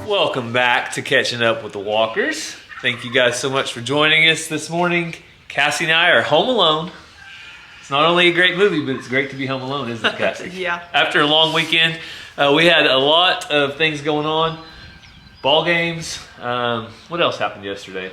Welcome back to Catching Up with the Walkers. Thank you guys so much for joining us this morning. Cassie and I are home alone. It's not only a great movie, but it's great to be home alone, isn't it, Cassie? Yeah. After a long weekend, we had a lot of things going on. Ball games. What else happened yesterday?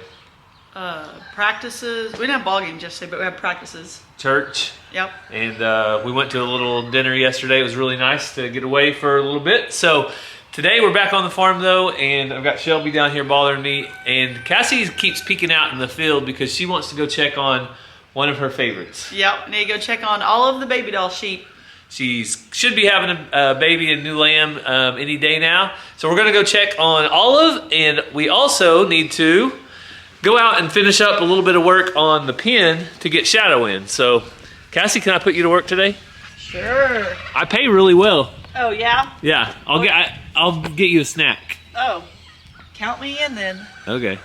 Practices. We didn't have ball games yesterday, but we had practices. Church. Yep. And we went to a little dinner yesterday. It was really nice to get away for a little bit. So today we're back on the farm though, and I've got Shelby down here bothering me. And Cassie keeps peeking out in the field because she wants to go check on one of her favorites. Yep. Need to go check on all of the baby doll sheep. She should be having a baby, a new lamb, any day now. So we're going to go check on Olive, and we also need to go out and finish up a little bit of work on the pen to get Shadow in. So, Cassie, can I put you to work today? Sure. I pay really well. Oh, yeah? Yeah, I'll get you a snack. Oh, count me in then. Okay.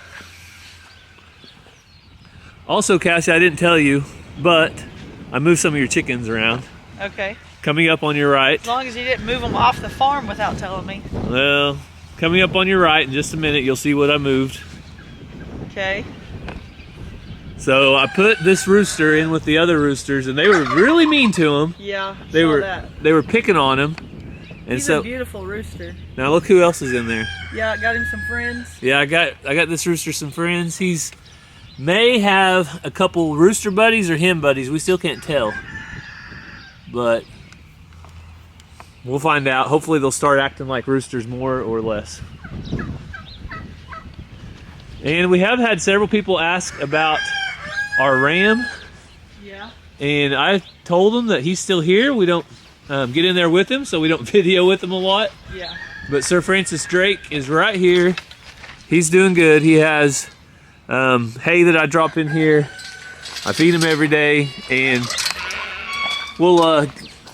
Also, Cassie, I didn't tell you, but I moved some of your chickens around. Okay. Coming up on your right. As long as you didn't move them off the farm without telling me. Well, coming up on your right in just a minute, you'll see what I moved. Okay. So I put this rooster in with the other roosters, and they were really mean to him. Yeah, They were picking on him. And He's a beautiful rooster. Now look who else is in there. Yeah, I got him some friends. Yeah, I got this rooster some friends. He's may have a couple rooster buddies or hen buddies. We still can't tell. But we'll find out. Hopefully they'll start acting like roosters more or less. And we have had several people ask about our ram. Yeah. And I told them that he's still here. We don't get in there with him, so we don't video with him a lot. Yeah. But Sir Francis Drake is right here. He's doing good. He has hay that I drop in here. I feed him every day, and we'll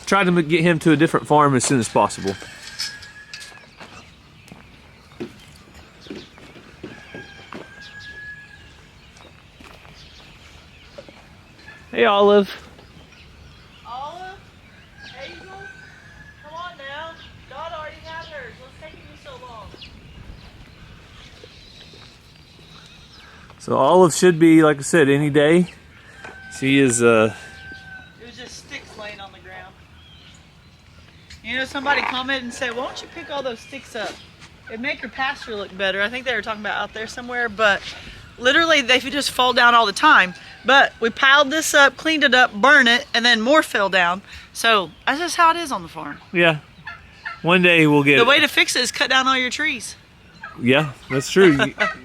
try to get him to a different farm as soon as possible. Hey, Olive. Olive? Hazel? Come on now. Dot already had hers. What's taking you so long? So Olive should be, like I said, any day. She is, It was just sticks laying on the ground. You know, somebody commented and said, why don't you pick all those sticks up? It'd make your pasture look better. I think they were talking about out there somewhere, but literally they just fall down all the time. But we piled this up, cleaned it up, burned it, and then more fell down. So that's just how it is on the farm. yeah. One day we'll get The way to fix it is cut down all your trees. Yeah, that's true.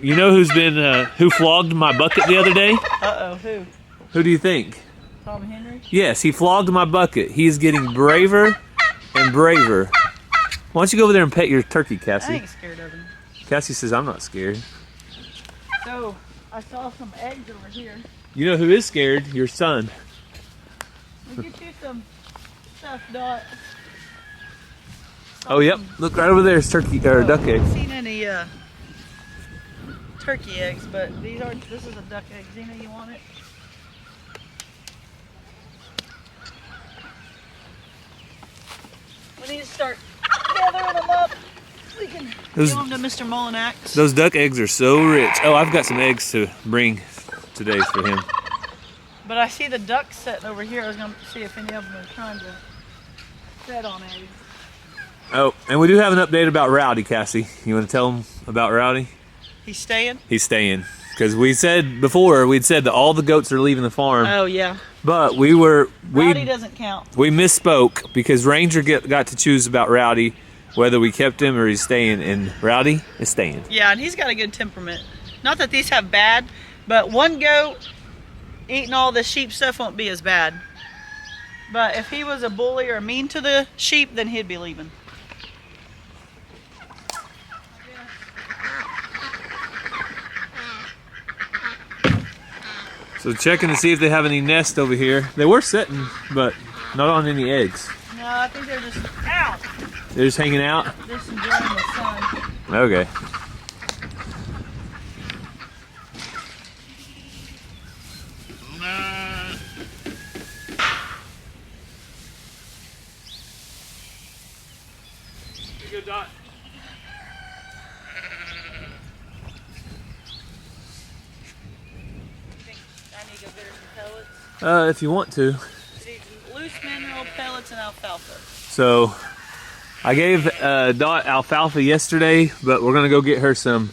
You know who flogged my bucket the other day? Uh-oh, who? Who do you think? Tom Henry? Yes, he flogged my bucket. He is getting braver and braver. Why don't you go over there and pet your turkey, I Cassie? ain't scared of him. Cassie says, I'm not scared. So, I saw some eggs over here. You know who is scared? Your son. We'll get you some stuff, Dot. Oh, yep. Look right over there. It's turkey or duck I egg. haven't seen any turkey eggs, but this is a duck egg. Zena, you want it? We need to start gathering them up. We can give them to Mr. Mullinax. Those duck eggs are so rich. Oh, I've got some eggs to bring today for him. But I see the ducks sitting over here. I was going to see if any of them are trying to set on eggs. Oh, and we do have an update about Rowdy, Cassie. You want to tell him about Rowdy? He's staying? He's staying. Because we'd said that all the goats are leaving the farm. Oh, yeah. But Rowdy doesn't count. We misspoke because Ranger got to choose about Rowdy, whether we kept him or he's staying, and Rowdy is staying. Yeah, and he's got a good temperament. Not that these have bad, but one goat eating all the sheep stuff won't be as bad. But if he was a bully or mean to the sheep, then he'd be leaving. So checking to see if they have any nest over here. They were sitting, but not on any eggs. No, I think they're just out. They're just hanging out? Just enjoying the sun. Okay. Here you go, Dot. If you want to. She needs loose mineral pellets and alfalfa. So I gave Dot alfalfa yesterday, but we're gonna go get her some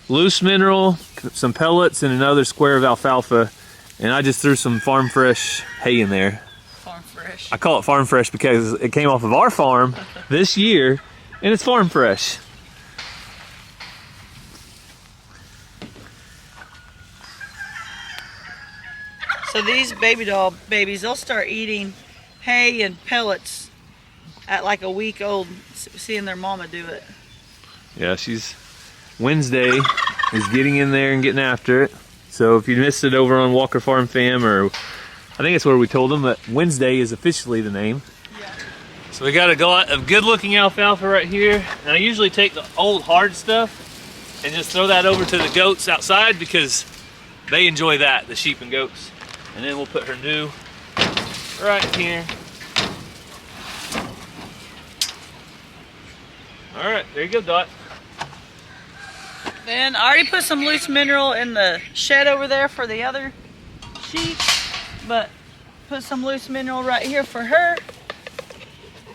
loose mineral, some pellets, and another square of alfalfa. And I just threw some farm fresh hay in there. Farm fresh. I call it farm fresh because it came off of our farm this year, and it's farm fresh. So these baby doll babies, they'll start eating hay and pellets at like a week old, seeing their mama do it. Yeah, Wednesday is getting in there and getting after it. So if you missed it over on Walker Farm Fam, or I think it's where we told them that Wednesday is officially the name. Yeah. So we got a good looking alfalfa right here. And I usually take the old hard stuff and just throw that over to the goats outside because they enjoy that, the sheep and goats. And then we'll put her new right here. All right, there you go, Dot. Then I already put some loose mineral in the shed over there for the other sheep, but put some loose mineral right here for her.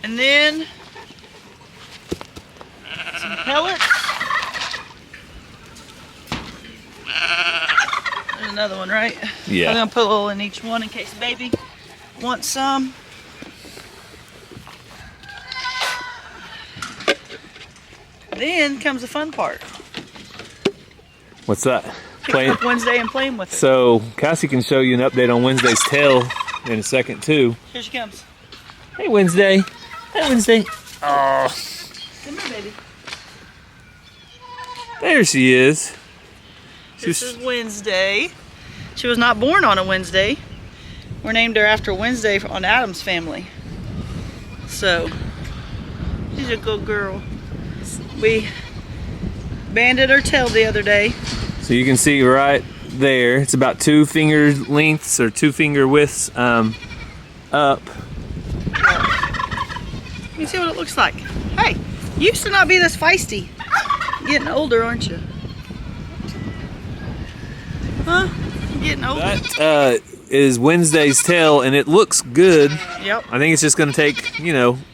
And then some pellets. There's another one, right? Yeah. I'm gonna put a little in each one in case baby wants some. Then comes the fun part. What's that? Picking up Wednesday and playing with it. So Cassie can show you an update on Wednesday's tail in a second too. Here she comes. Hey Wednesday. Hey Wednesday. Oh, Come here, baby. there she is. This is Wednesday. She was not born on a Wednesday. We named her after Wednesday on Adam's family. So, she's a good girl. We banded her tail the other day. So you can see right there, it's about 2 finger lengths or 2 finger widths up. Let me see what it looks like. Hey, you used to not be this feisty. Getting older, aren't you? Huh? You getting older? That is Wednesday's tail, and it looks good. Yep. I think it's just going to take,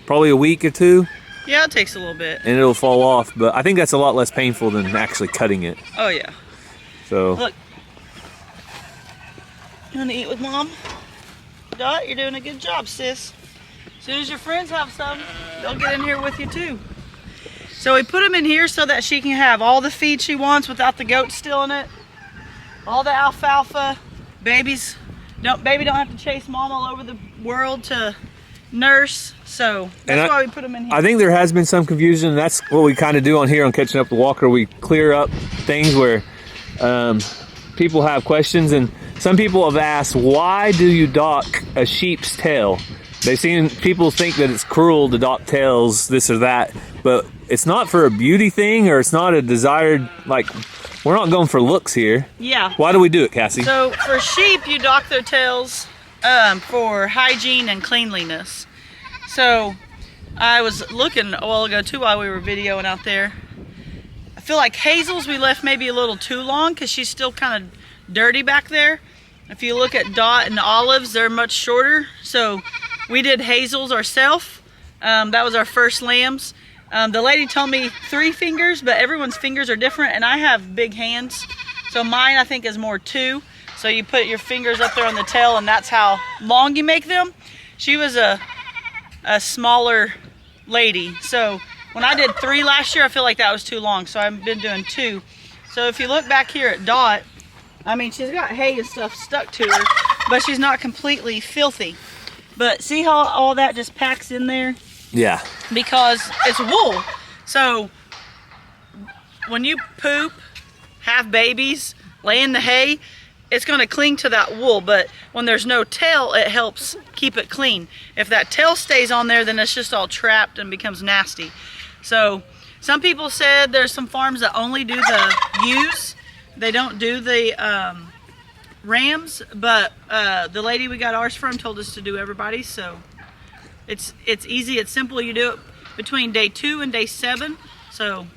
probably a week or 2, Yeah, it takes a little bit. and it'll fall off. But I think that's a lot less painful than actually cutting it. Oh, yeah. So Look. You want to eat with Mom? Dot, you're doing a good job, sis. As soon as your friends have some, they'll get in here with you too. So we put them in here so that she can have all the feed she wants without the goat stealing it. All the alfalfa. Baby don't have to chase Mom all over the world to nurse. So that's why we put them in here. I think there has been some confusion. That's what we kind of do on here on Catching Up the Walker. We clear up things where people have questions, and some people have asked, why do you dock a sheep's tail? They've seen people think that it's cruel to dock tails, this or that, but it's not for a beauty thing, or it's not a desired, we're not going for looks here. Yeah. Why do we do it, Cassie? So for sheep, you dock their tails for hygiene and cleanliness. So I was looking a while ago too while we were videoing out there. I feel like Hazel's we left maybe a little too long because she's still kind of dirty back there. If you look at Dot and Olive's, they're much shorter. So we did Hazel's ourselves. That was our first lambs. The lady told me 3 fingers, but everyone's fingers are different, and I have big hands. So mine, I think, is more 2. So you put your fingers up there on the tail, and that's how long you make them. She was a smaller lady. So when I did 3 last year, I feel like that was too long. So I've been doing 2. So if you look back here at Dot, I mean, she's got hay and stuff stuck to her, but she's not completely filthy. But see how all that just packs in there? Yeah. Because it's wool. So when you poop, have babies, lay in the hay, it's going to cling to that wool. But when there's no tail, it helps keep it clean. If that tail stays on there, then it's just all trapped and becomes nasty. So some people said there's some farms that only do the ewes. They don't do the rams, but the lady we got ours from told us to do everybody's. So it's easy, it's simple. You do it between day 2 and day 7. So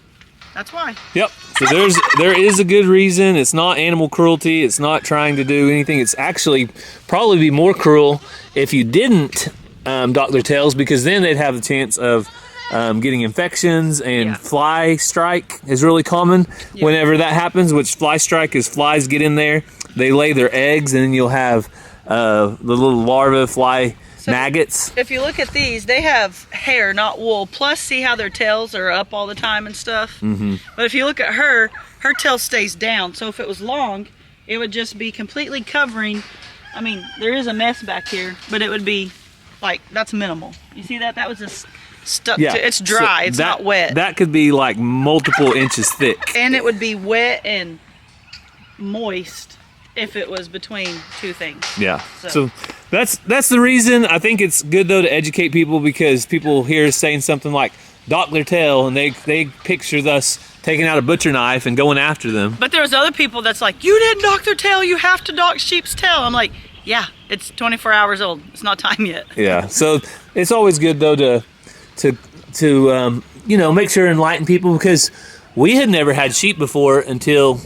That's why. Yep. So there is a good reason. It's not animal cruelty. It's not trying to do anything. It's actually probably be more cruel if you didn't dock their tails, because then they'd have the chance of getting infections, and fly strike is really common whenever that happens, which fly strike is flies get in there, they lay their eggs, and then you'll have the little larva fly maggots. If you look at these, they have hair, not wool. Plus, see how their tails are up all the time and stuff? Mm-hmm. But if you look at her tail stays down. So if it was long, it would just be completely covering. I mean, there is a mess back here, but it would be like, that's minimal. You see that? That was just stuck to, it's dry, so it's not wet. That could be like multiple inches thick. And it would be wet and moist if it was between two things. Yeah. So that's the reason. I think it's good though to educate people, because people hear us saying something like dock their tail, and they picture us taking out a butcher knife and going after them. But there's other people that's like, you didn't dock their tail, you have to dock sheep's tail. I'm like, yeah, it's 24 hours old. It's not time yet. Yeah. So it's always good though to you know, make sure and enlighten people, because we had never had sheep before until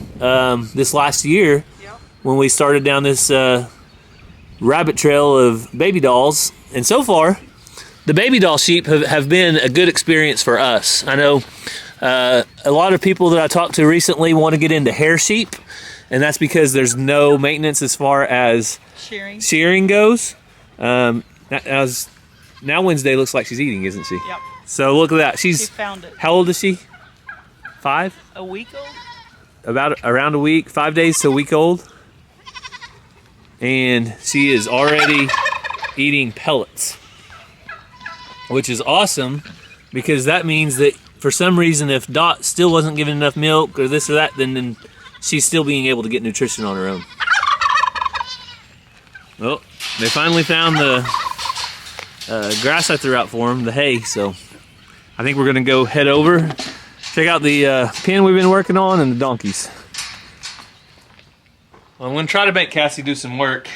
this last year. When we started down this rabbit trail of baby dolls. And so far, the baby doll sheep have been a good experience for us. I know a lot of people that I talked to recently want to get into hair sheep, and that's because there's no maintenance as far as shearing goes. Now Wednesday looks like she's eating, isn't she? Yep. So look at that. She found it. How old is she? 5? A week old? About around a week, 5 days to a week old. And she is already eating pellets, which is awesome, because that means that for some reason, if Dot still wasn't given enough milk or this or that, then she's still being able to get nutrition on her own. Well, they finally found the grass I threw out for them, the hay, so I think we're going to go head over, check out the pen we've been working on and the donkeys. Well, I'm going to try to make Cassie do some work,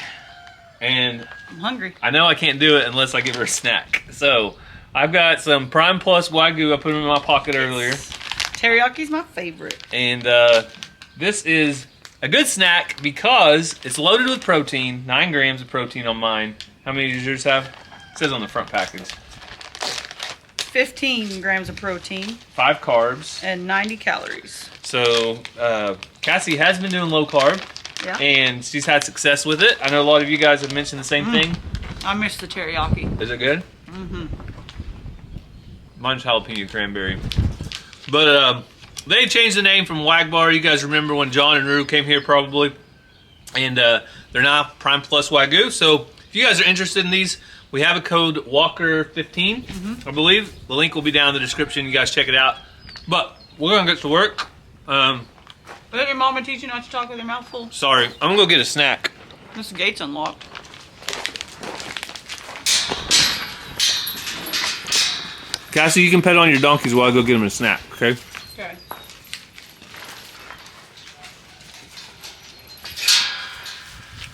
and I'm hungry. I know I can't do it unless I give her a snack. So I've got some Prime Plus Wagyu. I put them in my pocket earlier. Teriyaki is my favorite. And this is a good snack because it's loaded with protein, 9 grams of protein on mine. How many does yours have? It says on the front package. 15 grams of protein. 5 carbs. And 90 calories. So Cassie has been doing low carb. Yeah. And she's had success with it. I know a lot of you guys have mentioned the same thing. I miss the teriyaki. Is it good? Mm-hmm. Mine's jalapeno cranberry. But they changed the name from Wagbar. You guys remember when John and Rue came here probably. And they're now Prime Plus Wagyu. So if you guys are interested in these, we have a code Walker15, I believe. The link will be down in the description. You guys check it out. But we're going to get to work. Let your mama teach you not to talk with your mouth full. Sorry, I'm gonna go get a snack. This gate's unlocked. Cassie, you can pet on your donkeys while I go get them a snack, okay? Okay.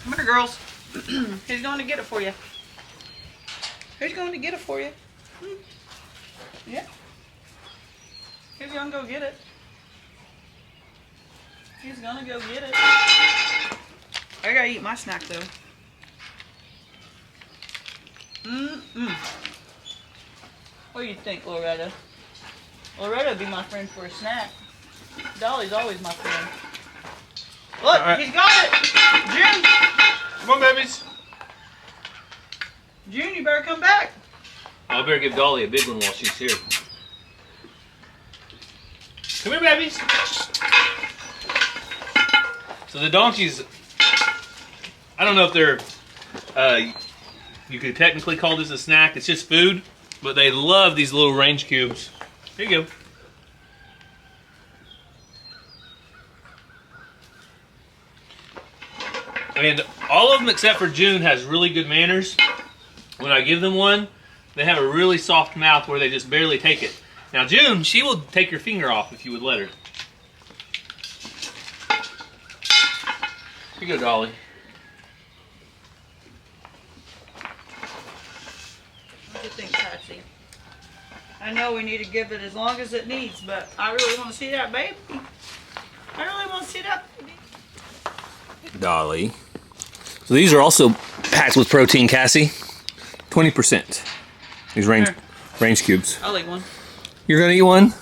Come here, girls. He's going to get it for you. He's going to get it for you. Yeah. He's going to go get it. He's gonna go get it. I gotta eat my snack though. What do you think, Loretta? Loretta would be my friend for a snack. Dolly's always my friend. Look, he's got it! June! Come on, babies. June, you better come back. I better give Dolly a big one while she's here. Come here, babies. So the donkeys, I don't know if they're, you could technically call this a snack. It's just food, but they love these little range cubes. Here you go. And all of them except for June has really good manners. When I give them one, they have a really soft mouth where they just barely take it. Now June, she will take your finger off if you would let her. Here you go, Dolly. What do you think, Cassie? I know we need to give it as long as it needs, but I really want to see that baby. I really want to see that baby. Dolly. So these are also packed with protein, Cassie. 20%. These range cubes. I'll eat one. You're gonna eat one?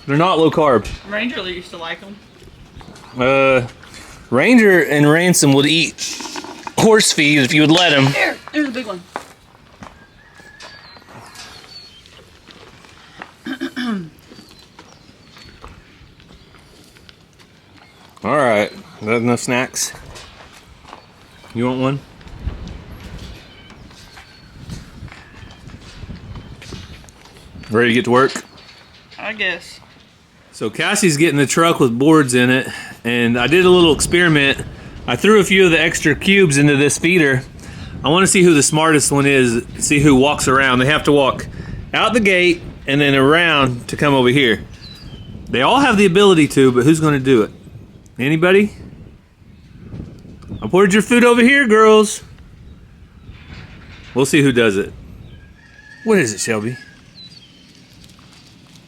They're not low carb. Ranger used to like them. Ranger and Ransom would eat horse feed if you would let them. Here's a big one. All right, is that enough snacks? You want one? Ready to get to work? I guess. So Cassie's getting the truck with boards in it, and I did a little experiment. I threw a few of the extra cubes into this feeder. I want to see who the smartest one is, see who walks around. They have to walk out the gate and then around to come over here. They all have the ability to, but who's going to do it? Anybody? I poured your food over here, girls. We'll see who does it. What is it, Shelby?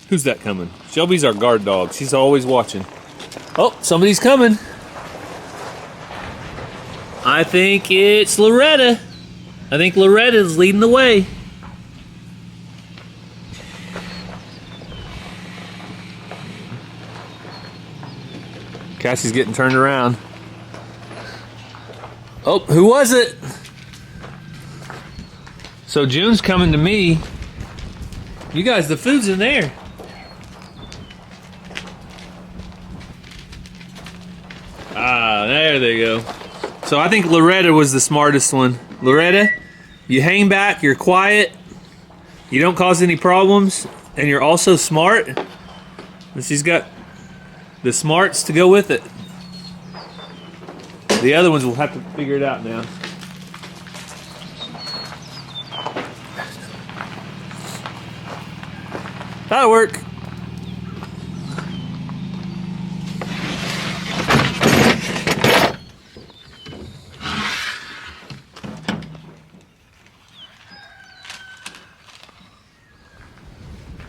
Who's that coming? Shelby's our guard dog. She's always watching. Oh, somebody's coming. I think it's Loretta. I think Loretta's leading the way. Cassie's getting turned around. Oh, who was it? So June's coming to me. You guys, the food's in there. Ah, there they go. So I think Loretta was the smartest one. Loretta, you hang back, you're quiet, you don't cause any problems, and you're also smart. And she's got the smarts to go with it. The other ones will have to figure it out now. That'll work.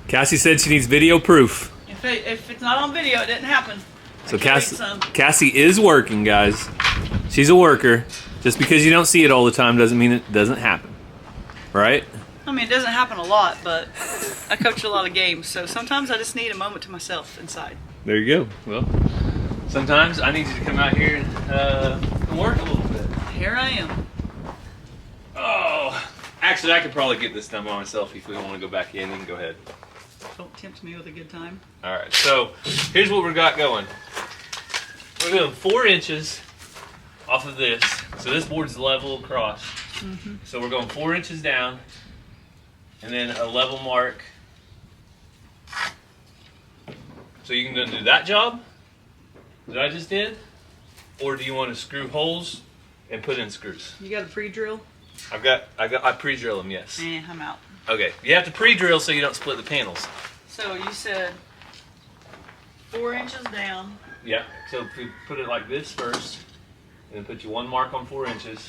Cassie said she needs video proof. If it's not on video, it didn't happen. So Cassie is working, guys. She's a worker. Just because you don't see it all the time doesn't mean it doesn't happen. Right? I mean, it doesn't happen a lot, but I coach a lot of games, so sometimes I just need a moment to myself inside. There you go. Well, sometimes I need you to come out here and work a little bit. Here I am. Oh, actually, I could probably get this done by myself if we don't want to go back in. You can go ahead. Don't tempt me with a good time. All right, so here's what we've got going. We're doing 4 inches off of this. So this board's level across. Mm-hmm. So we're going 4 inches down and then a level mark. So you can do that job that I just did, or do you want to screw holes and put in screws? You got a pre-drill? I pre-drill them, yes. I'm out. Okay, you have to pre-drill so you don't split the panels. So you said 4 inches down. Yeah, so if you put it like this first, and then put you 1 mark on 4 inches.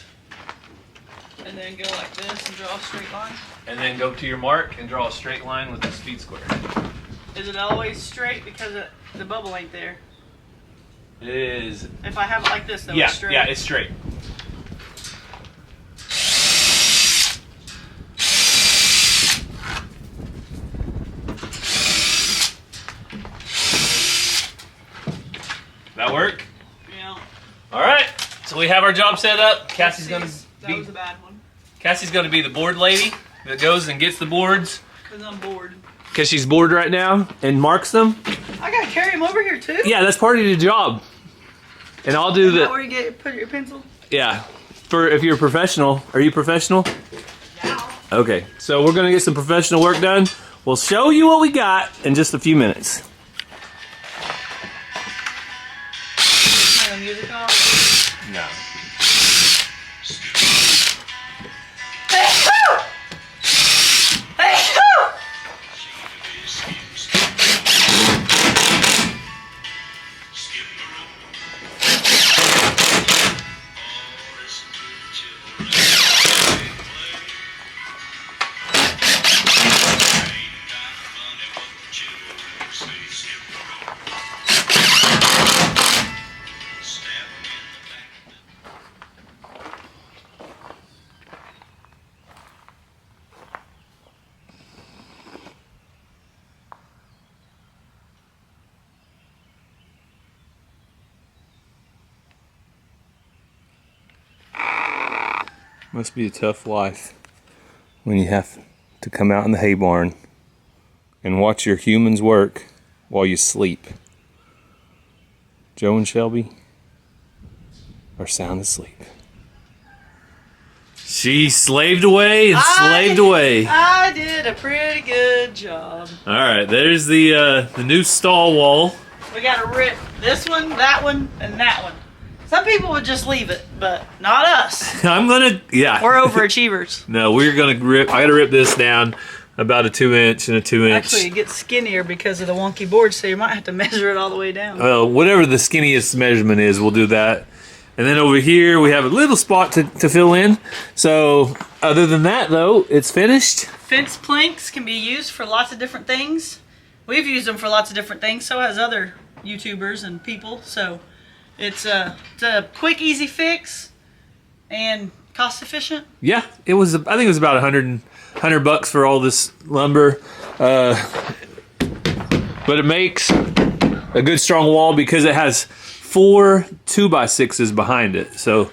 And then go like this and draw a straight line. And then go to your mark and draw a straight line with this feet square. Is it always straight because the bubble ain't there? It is. If I have it like this, though, Yeah, it's straight. yeah, it's straight. That work? Yeah. All right. So we have our job set up. Cassie's That gonna was a bad one. Cassie's gonna be the board lady that goes and gets the boards. Because I'm bored. Because she's bored right now and marks them. I gotta carry them over here too? Yeah, that's part of your job. And I'll do Is that the. where you put your pencil? Yeah. For if you're a professional. Are you professional? Yeah. Okay. So we're gonna get some professional work done. We'll show you what we got in just a few minutes. Turn the music off? No. Must be a tough life when you have to come out in the hay barn and watch your humans work while you sleep. Joe and Shelby are sound asleep. She slaved away and slaved away. I did a pretty good job. All right, there's the new stall wall. We got to rip this one, that one, and that one. Some people would just leave it, but not us. I'm gonna, yeah. We're overachievers. No, we're gonna rip. I gotta rip this down about a 2-inch and a 2-inch. Actually, it gets skinnier because of the wonky board, so you might have to measure it all the way down. Well, whatever the skinniest measurement is, we'll do that. And then over here, we have a little spot to fill in. So, other than that, though, it's finished. Fence planks can be used for lots of different things. We've used them for lots of different things. So has other YouTubers and people. So, it's a quick, easy fix and cost efficient. Yeah, it was. I think it was about $100 for all this lumber. But it makes a good strong wall because it has 4 2x6s behind it, so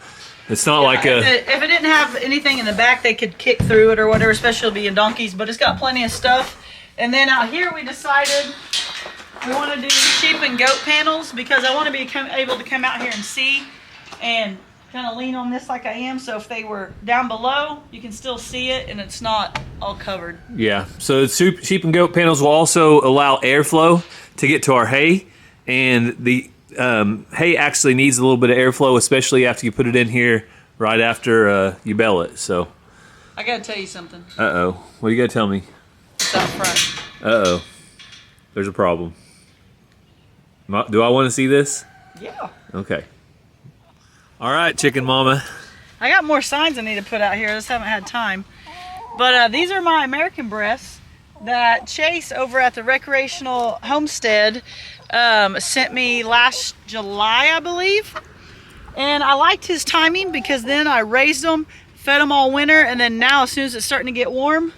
it's not like a. If it didn't have anything in the back, they could kick through it or whatever, especially being donkeys. But it's got plenty of stuff. And then out here, we decided we want to do sheep and goat panels because I want to be able to come out here and see and kind of lean on this like I am. So if they were down below, you can still see it and it's not all covered. Yeah. So sheep and goat panels will also allow airflow to get to our hay, and the hay actually needs a little bit of airflow, especially after you put it in here right after you bale it. So I gotta tell you something. Uh-oh. What do you gotta tell me? It's out front. Uh-oh. There's a problem. Do I want to see this? Yeah. Okay. All right, chicken mama. I got more signs I need to put out here. I just haven't had time. But these are my American breasts that Chase over at the recreational homestead sent me last July, I believe. And I liked his timing because then I raised them, fed them all winter, and then now as soon as it's starting to get warm,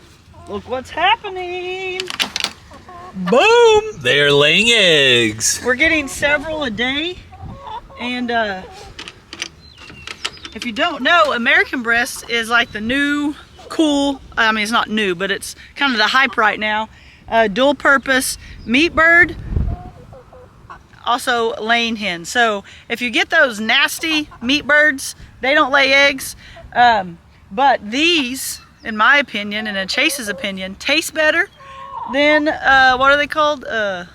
look what's happening. Boom! They are laying eggs. We're getting several a day. And if you don't know, American breast is like the new cool, I mean it's not new, but it's kind of the hype right now. Dual purpose meat bird, also laying hen. So if you get those nasty meat birds, they don't lay eggs. But these, in my opinion and in Chase's opinion, taste better than, what are they called? Hang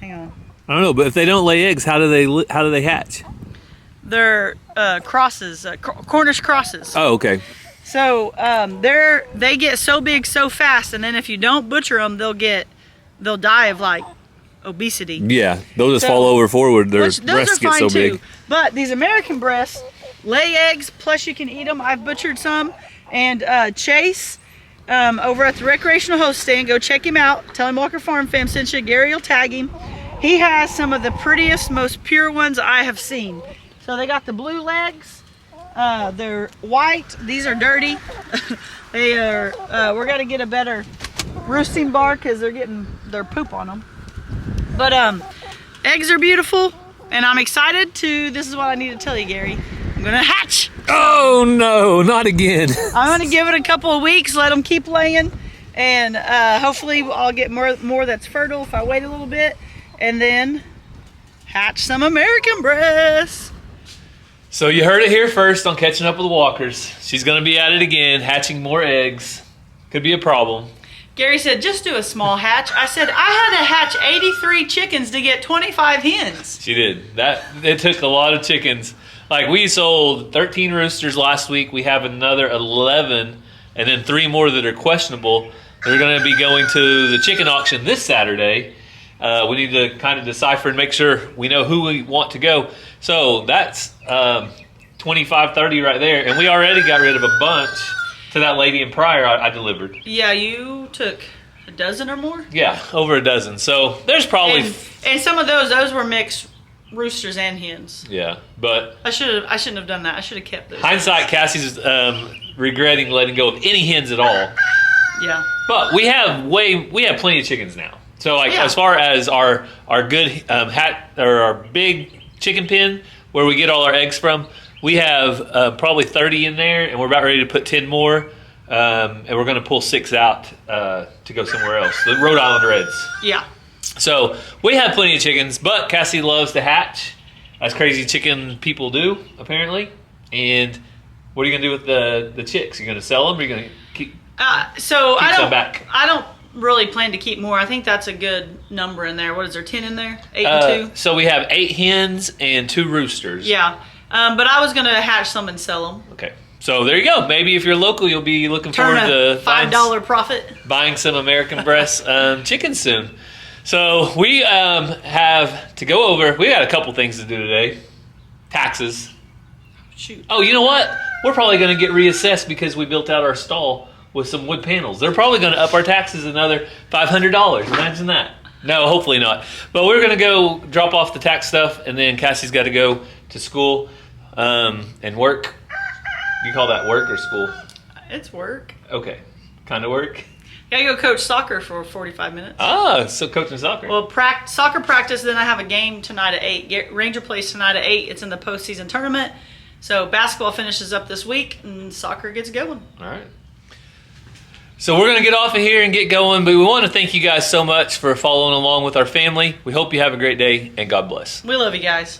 on. I don't know, but if they don't lay eggs, how do they hatch? They're crosses, Cornish crosses. Oh, okay. So they get so big so fast, and then if you don't butcher them, they'll die of like obesity. Yeah, they'll just fall over forward. Their breasts get so big. But these American breasts lay eggs, plus you can eat them. I've butchered some, and Chase over at the recreational host stand, go check him out. Tell him Walker Farm Fam sent you. Gary will tag him. He has some of the prettiest, most pure ones I have seen. So they got the blue legs. They're white. These are dirty. They are. We're gonna get a better roosting bar because they're getting their poop on them. But eggs are beautiful, and I'm excited to. This is what I need to tell you, Gary. I'm gonna hatch. Oh no, not again. I'm gonna give it a couple of weeks, let them keep laying, and hopefully I'll get more that's fertile if I wait a little bit, and then hatch some American breasts. So you heard it here first on Catching Up with Walkers. She's going to be at it again, hatching more eggs. Could be a problem. Gary said, just do a small hatch. I said, I had to hatch 83 chickens to get 25 hens. She did. It took a lot of chickens. Like, we sold 13 roosters last week. We have another 11, and then 3 more that are questionable. They're going to be going to the chicken auction this Saturday. We need to kind of decipher and make sure we know who we want to go. So that's 25, 30 right there. And we already got rid of a bunch to that lady in Pryor I delivered. Yeah, you took a dozen or more? Yeah, over a dozen. So there's probably... And some of those were mixed roosters and hens. Yeah, but... I shouldn't have done that. I should have kept those. Hindsight, Cassie's regretting letting go of any hens at all. Yeah. But we have plenty of chickens now. So as far as our good our big chicken pen where we get all our eggs from, We have probably 30 in there, and we're about ready to put 10 more. And we're going to pull 6 out to go somewhere else. The Rhode Island Reds. Yeah. So we have plenty of chickens, but Cassie loves to hatch, as crazy chicken people do, apparently. And what are you going to do with the chicks? You're going to sell them, or are you going to keep So keep some back? I don't really plan to keep more. I think that's a good number in there. What is there, 10 in there? 8 and 2? So we have 8 hens and 2 roosters. Yeah. But I was going to hatch some and sell them. Okay. So there you go. Maybe if you're local, you'll be looking Turn forward a to $5 profit. buying some American breast chicken soon. So we have to go over. We got a couple things to do today. Taxes. Shoot. Oh, you know what? We're probably going to get reassessed because we built out our stall with some wood panels. They're probably going to up our taxes another $500. Imagine that. No, hopefully not. But we're going to go drop off the tax stuff, and then Cassie's got to go to school and work. You call that work or school? It's work. Okay. Kind of work? Gotta go coach soccer for 45 minutes. Ah, so coaching soccer. Well, soccer practice, then I have a game tonight at 8. Ranger plays tonight at 8. It's in the postseason tournament. So basketball finishes up this week, and soccer gets going. All right. So we're going to get off of here and get going, but we want to thank you guys so much for following along with our family. We hope you have a great day, and God bless. We love you guys.